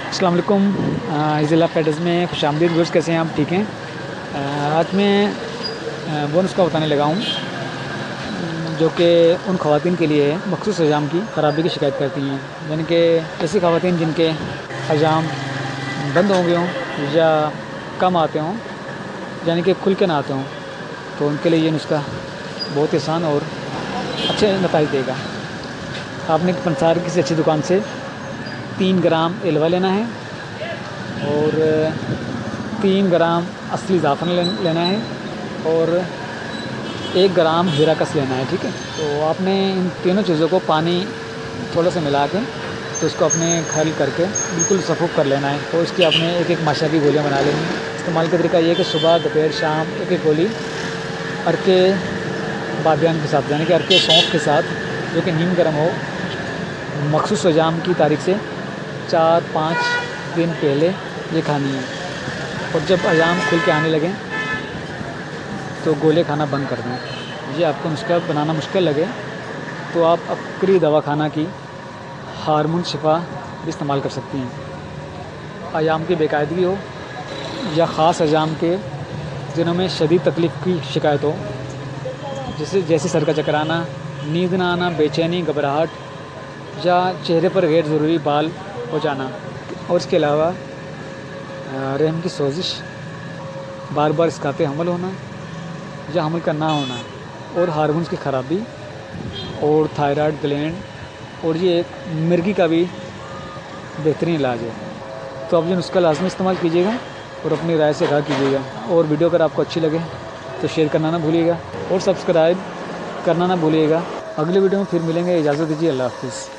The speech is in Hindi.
अस्सलाम वालेकुम। ज़िला पेडस में खुशामदीद व्यूअर्स, कैसे हैं आप? ठीक हैं। आज मैं वो नुस्खा बताने लगा हूँ जो कि उन ख़वातीन के लिए है मखसूस हजाम की ख़राबी की शिकायत करती हैं, यानी कि ऐसी ख़वातीन जिनके हजाम बंद हो गए हों या कम आते हों, यानी कि खुल के ना आते हों, तो उनके लिए ये नुस्खा बहुत ही आसान और अच्छे नतीजे देगा। आपने पंसार किसी अच्छी दुकान से 3 ग्राम एलवा लेना है और 3 ग्राम असली ज़ाफ़रान लेना है और 1 ग्राम हीराकस लेना है। ठीक है, तो आपने इन तीनों चीज़ों को पानी थोड़ा सा मिला के तो इसको अपने खल करके बिल्कुल सफ़ूफ़ कर लेना है। और इसकी आपने एक एक माशा की गोलियाँ बना लेनी है। इस्तेमाल का तरीका ये है कि सुबह दोपहर शाम एक एक गोली अर्के बादियान के साथ, यानी कि अर्के सौंफ के साथ, जो कि नीम गर्म हो, मखसूस हजाम की तारीख से 4-5 दिन पहले ये खानी है। और जब हजाम खुल के आने लगें तो गोले खाना बंद कर दें। ये आपको नुस्खा बनाना मुश्किल लगे तो आप अक्री दवाखाना की हार्मोन शिफा भी इस्तेमाल कर सकती हैं। हजाम की बेकायदगी हो या ख़ास हजाम के जिनों में शदीद तकलीफ़ की शिकायत हो, जैसे सर का चक्कर आना, नींद ना आना, बेचैनी, घबराहट या चेहरे पर गैर ज़रूरी बाल हो जाना, और इसके अलावा रहम की सोजिश, बार बार इसकाते हमल होना या हमल का ना होना, और हार्मोन्स की ख़राबी, और थायराइड ग्लैंड, और ये एक मिर्गी का भी बेहतरीन इलाज है। तो आप ये नुस्खा लाजमी इस्तेमाल कीजिएगा और अपनी राय से आगाह कीजिएगा। और वीडियो अगर आपको अच्छी लगे तो शेयर करना ना भूलिएगा और सब्सक्राइब करना ना भूलिएगा। अगले वीडियो में फिर मिलेंगे। इजाज़त दीजिए। अल्लाह हाफ़िज़।